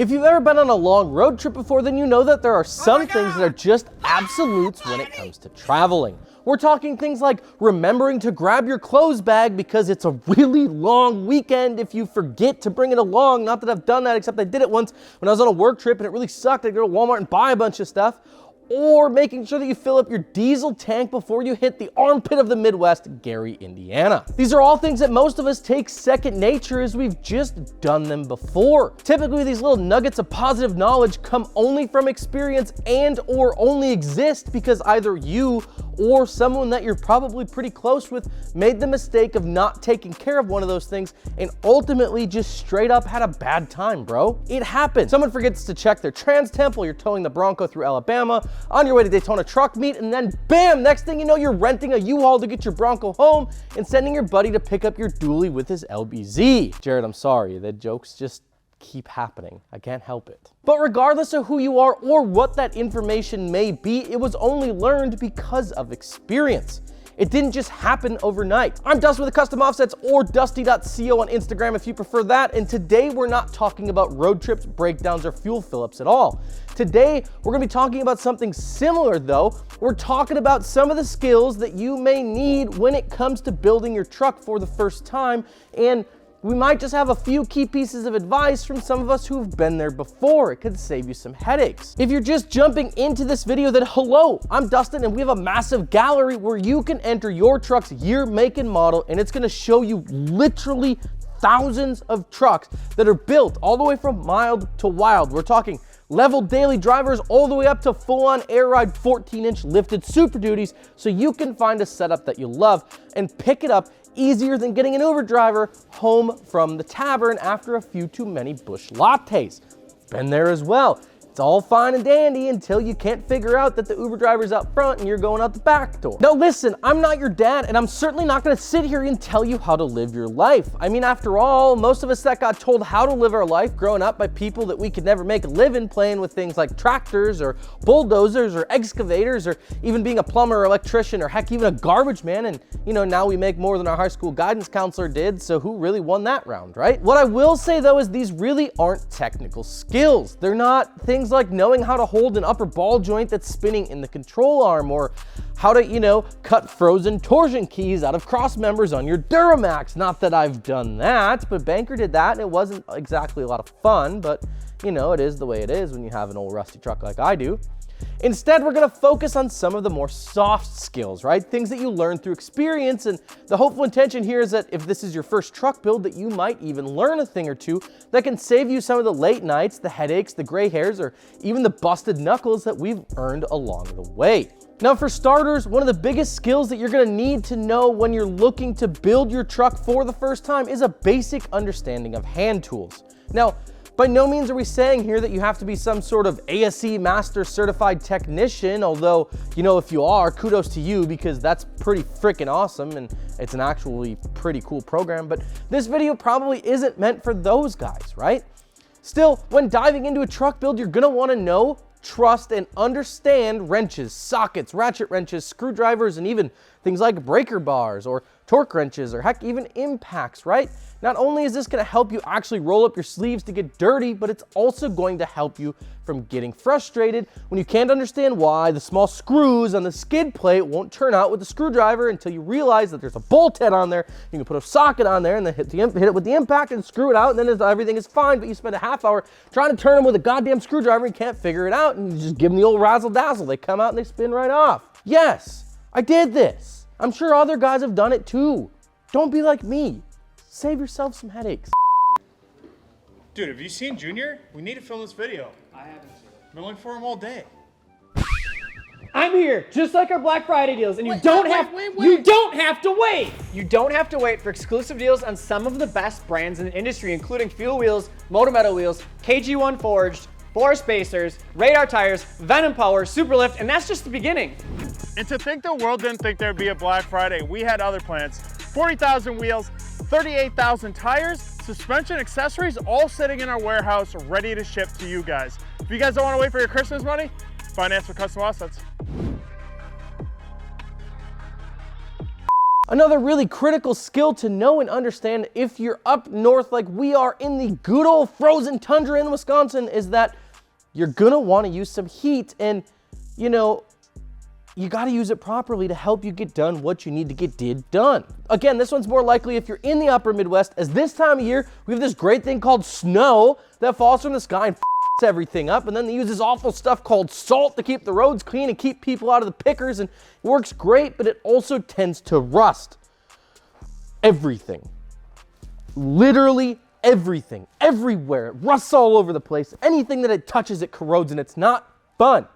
If you've ever been on a long road trip before, then you know that there are some things that are just absolutes when it comes to traveling. We're talking things like remembering to grab your clothes bag because it's a really long weekend if you forget to bring it along. Not that I've done that, except I did it once when I was on a work trip and it really sucked. I'd go to Walmart and buy a bunch of stuff. Or making sure that you fill up your diesel tank before you hit the armpit of the Midwest, Gary, Indiana. These are all things that most of us take second nature as we've just done them before. Typically, these little nuggets of positive knowledge come only from experience and or only exist because either you or someone that you're probably pretty close with made the mistake of not taking care of one of those things and ultimately just straight up had a bad time, bro. It happens. Someone forgets to check their trans temp while you're towing the Bronco through Alabama on your way to Daytona truck meet, and then bam, next thing you know, you're renting a U-Haul to get your Bronco home and sending your buddy to pick up your dually with his LBZ. Jared, I'm sorry, the jokes just keep happening. I can't help it. But regardless of who you are or what that information may be, it was only learned because of experience. It didn't just happen overnight. I'm Dusty with the Custom Offsets, or Dusty.co on Instagram if you prefer that, and today we're not talking about road trips, breakdowns, or fuel fill-ups at all. Today, we're gonna be talking about something similar though. We're talking about some of the skills that you may need when it comes to building your truck for the first time, and we might just have a few key pieces of advice from some of us who've been there before. It could save you some headaches. If you're just jumping into this video, then hello, I'm Dustin and we have a massive gallery where you can enter your truck's year, make, and model, and it's gonna show you literally thousands of trucks that are built all the way from mild to wild. We're talking level daily drivers all the way up to full-on air ride 14-inch lifted Super Duties, so you can find a setup that you love and pick it up easier than getting an Uber driver home from the tavern after a few too many Busch lattes. Been there as well. It's all fine and dandy until you can't figure out that the Uber driver's up front and you're going out the back door. Now listen, I'm not your dad and I'm certainly not gonna sit here and tell you how to live your life. I mean, after all, most of us that got told how to live our life growing up by people that we could never make a living playing with things like tractors or bulldozers or excavators or even being a plumber or electrician or heck, even a garbage man. And you know, now we make more than our high school guidance counselor did, so who really won that round, right? What I will say though is these really aren't technical skills. They're not things like knowing how to hold an upper ball joint that's spinning in the control arm, or how to, you know, cut frozen torsion keys out of cross members on your Duramax. Not that I've done that, but Banker did that and it wasn't exactly a lot of fun, but you know, it is the way it is when you have an old rusty truck like I do. Instead, we're gonna focus on some of the more soft skills, right? Things that you learn through experience, and the hopeful intention here is that if this is your first truck build, that you might even learn a thing or two that can save you some of the late nights, the headaches, the gray hairs, or even the busted knuckles that we've earned along the way. Now, for starters, one of the biggest skills that you're gonna need to know when you're looking to build your truck for the first time is a basic understanding of hand tools. Now, by no means are we saying here that you have to be some sort of ASE master certified technician, although, you know, if you are, kudos to you because that's pretty freaking awesome and it's an actually pretty cool program, but this video probably isn't meant for those guys, right? Still, when diving into a truck build, you're gonna wanna know, trust, and understand wrenches, sockets, ratchet wrenches, screwdrivers, and even things like breaker bars or torque wrenches or heck, even impacts, right? Not only is this gonna help you actually roll up your sleeves to get dirty, but it's also going to help you from getting frustrated when you can't understand why the small screws on the skid plate won't turn out with the screwdriver until you realize that there's a bolt head on there. You can put a socket on there and then hit it with the impact and screw it out, and then everything is fine, but you spend a half hour trying to turn them with a goddamn screwdriver and can't figure it out, and you just give them the old razzle dazzle. They come out and they spin right off. Yes, I did this. I'm sure other guys have done it too. Don't be like me. Save yourself some headaches. Dude, have you seen Junior? We need to film this video. I haven't seen it. I've been looking for him all day. I'm here, just like our Black Friday deals, and you don't have to wait. You don't have to wait for exclusive deals on some of the best brands in the industry, including Fuel Wheels, Motor Metal Wheels, KG1 Forged, Bore Spacers, Radar Tires, Venom Power, Superlift, and that's just the beginning. And to think the world didn't think there'd be a Black Friday, we had other plans. 40,000 wheels, 38,000 tires, suspension, accessories, all sitting in our warehouse ready to ship to you guys. If you guys don't want to wait for your Christmas money, finance with Custom Offsets. Another really critical skill to know and understand if you're up north like we are in the good old frozen tundra in Wisconsin is that you're gonna wanna use some heat, and you know, you gotta use it properly to help you get done what you need to get done. Again, this one's more likely if you're in the upper Midwest, as this time of year, we have this great thing called snow that falls from the sky and everything up, and then they use this awful stuff called salt to keep the roads clean and keep people out of the pickers, and it works great, but it also tends to rust. Everything. Literally everything. Everywhere. It rusts all over the place. Anything that it touches, it corrodes, and it's not fun.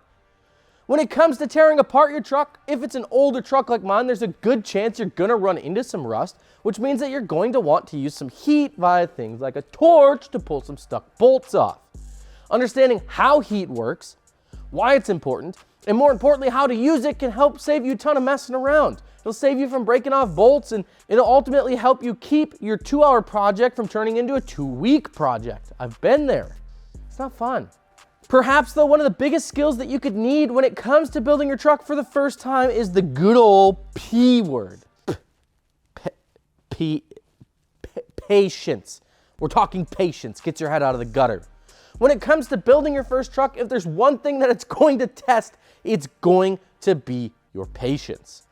When it comes to tearing apart your truck, if it's an older truck like mine, there's a good chance you're gonna run into some rust, which means that you're going to want to use some heat via things like a torch to pull some stuck bolts off. Understanding how heat works, why it's important, and more importantly, how to use it can help save you a ton of messing around. It'll save you from breaking off bolts, and it'll ultimately help you keep your 2-hour project from turning into a 2-week project. I've been there. It's not fun. Perhaps though, one of the biggest skills that you could need when it comes to building your truck for the first time is the good old P word. Patience. We're talking patience. Get your head out of the gutter. When it comes to building your first truck, if there's one thing that it's going to test, it's going to be your patience.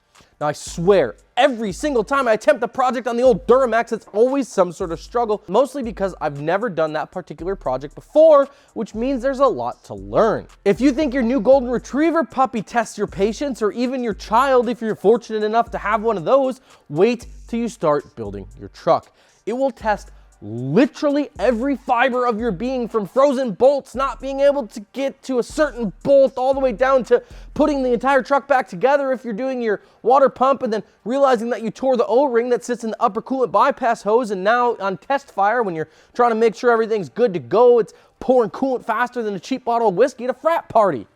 Now, I swear, every single time I attempt a project on the old Duramax, it's always some sort of struggle, mostly because I've never done that particular project before, which means there's a lot to learn. If you think your new golden retriever puppy tests your patience, or even your child, if you're fortunate enough to have one of those, wait till you start building your truck. It will test literally every fiber of your being, from frozen bolts not being able to get to a certain bolt all the way down to putting the entire truck back together if you're doing your water pump and then realizing that you tore the O-ring that sits in the upper coolant bypass hose, and now on test fire when you're trying to make sure everything's good to go, it's pouring coolant faster than a cheap bottle of whiskey at a frat party.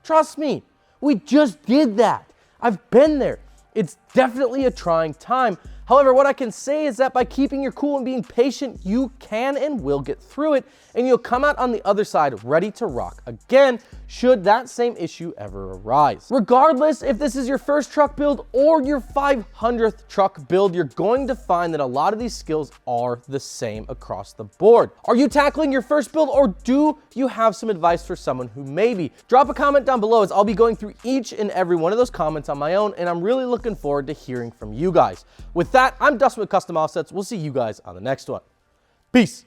Trust me, we just did that. I've been there. It's definitely a trying time. However, what I can say is that by keeping your cool and being patient, you can and will get through it, and you'll come out on the other side ready to rock again, should that same issue ever arise. Regardless if this is your first truck build or your 500th truck build, you're going to find that a lot of these skills are the same across the board. Are you tackling your first build, or do you have some advice for someone who may be? Drop a comment down below, as I'll be going through each and every one of those comments on my own, and I'm really looking forward to hearing from you guys. With that, I'm Dustin with Custom Offsets. We'll see you guys on the next one. Peace.